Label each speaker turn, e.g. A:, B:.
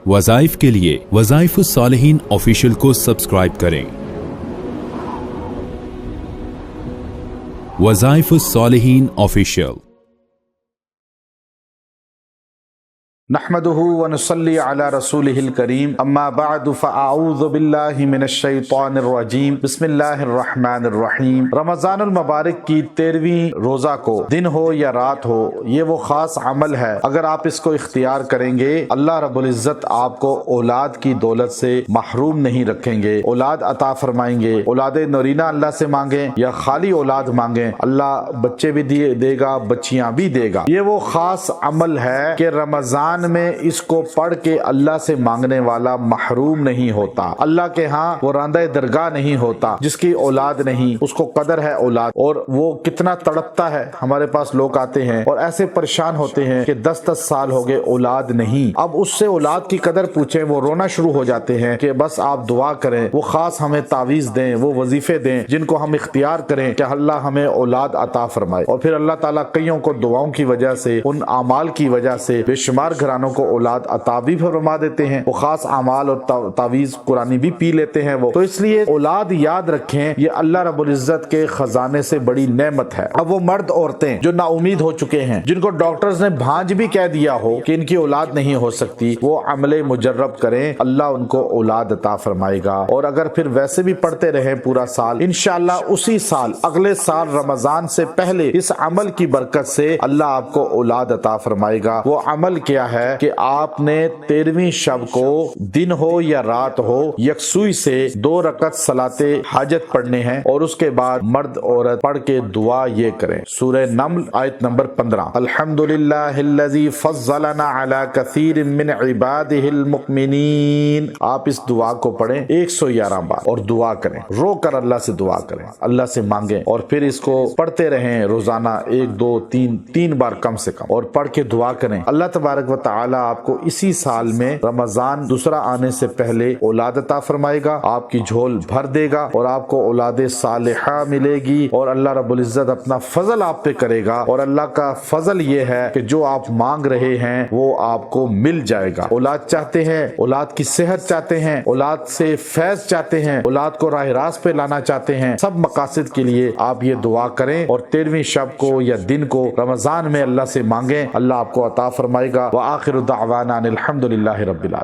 A: وظائف کے لیے وظائف الصالحین آفیشیل کو سبسکرائب کریں۔ وظائف الصالحین آفیشیل۔
B: نحمده ونصلي على رسوله الكريم اما بعد فاعوذ بالله من الشیطان الرجیم بسم اللہ الرحمن الرحیم۔ رمضان المبارک کی 13ویں روزہ کو دن ہو یا رات ہو، یہ وہ خاص عمل ہے، اگر آپ اس کو اختیار کریں گے اللہ رب العزت آپ کو اولاد کی دولت سے محروم نہیں رکھیں گے، اولاد عطا فرمائیں گے۔ اولاد نورینہ اللہ سے مانگیں یا خالی اولاد مانگیں، اللہ بچے بھی دے گا، بچیاں بھی دے گا۔ یہ وہ خاص عمل ہے کہ رمضان میں اس کو پڑھ کے اللہ سے مانگنے والا محروم نہیں ہوتا، اللہ کے ہاں وہ راندہ درگاہ نہیں ہوتا۔ جس کی اولاد نہیں اس کو قدر ہے اولاد، اور وہ کتنا تڑپتا ہے۔ ہمارے پاس لوگ آتے ہیں اور ایسے پریشان ہوتے ہیں کہ 10 سال ہو گئے اولاد نہیں، اب اس سے اولاد کی قدر پوچھیں وہ رونا شروع ہو جاتے ہیں کہ بس آپ دعا کریں، وہ خاص ہمیں تعویذ دیں، وہ وظیفے دیں جن کو ہم اختیار کریں کہ اللہ ہمیں اولاد عطا فرمائے۔ اور پھر اللہ تعالیٰ کئیوں کو دعاؤں کی وجہ سے، ان اعمال کی وجہ سے بے شمار گھرانوں کو اولاد عطا بھی فرما دیتے ہیں، وہ خاص اعمال اور تعویذ قرآنی بھی پی لیتے ہیں وہ۔ تو اس لیے اولاد یاد رکھیں، یہ اللہ رب العزت کے خزانے سے بڑی نعمت ہے۔ اب وہ مرد عورتیں جو نا امید ہو چکے ہیں، جن کو ڈاکٹرز نے بھانج بھی کہہ دیا ہو کہ ان کی اولاد نہیں ہو سکتی، وہ عمل مجرب کریں، اللہ ان کو اولاد عطا فرمائے گا۔ اور اگر پھر ویسے بھی پڑھتے رہیں پورا سال، انشاءاللہ اسی سال اگلے سال رمضان سے پہلے اس عمل کی برکت سے اللہ آپ کو اولاد عطا فرمائے گا۔ وہ عمل کیا ہے کہ آپ نے 13ویں شب کو دن ہو یا رات ہو یکسوئی سے 2 رکعت صلاۃ حاجت پڑھنے ہیں، اور اس کے بعد مرد عورت پڑھ کے دعا یہ کریں، سورہ نمل آیت نمبر 15، الحمدللہ الذی فضلنا علی کثیر من عبادہ المؤمنین۔ آپ اس دعا کو پڑھیں 111 بار اور دعا کریں، رو کر اللہ سے دعا کریں، اللہ سے مانگیں، اور پھر اس کو پڑھتے رہیں روزانہ 1 2 3 بار کم سے کم، اور پڑھ کے دعا کریں۔ اللہ تبارک و تعالی آپ کو اسی سال میں رمضان دوسرا آنے سے پہلے اولاد عطا فرمائے گا، آپ کی جھول بھر دے گا، اور آپ کو اولاد صالحہ ملے گی، اور اللہ رب العزت اپنا فضل آپ پہ کرے گا۔ اور اللہ کا فضل یہ ہے کہ جو آپ مانگ رہے ہیں وہ آپ کو مل جائے گا۔ اولاد چاہتے ہیں، اولاد کی صحت چاہتے ہیں، اولاد سے فیض چاہتے ہیں، اولاد کو راہ راست پہ لانا چاہتے ہیں، سب مقاصد کے لیے آپ یہ دعا کریں، اور 13ویں شب کو یا دن کو رمضان میں اللہ سے مانگیں، اللہ آپ کو عطا فرمائے گا۔ وآخر دعوانا الحمدللہ رب العالمین۔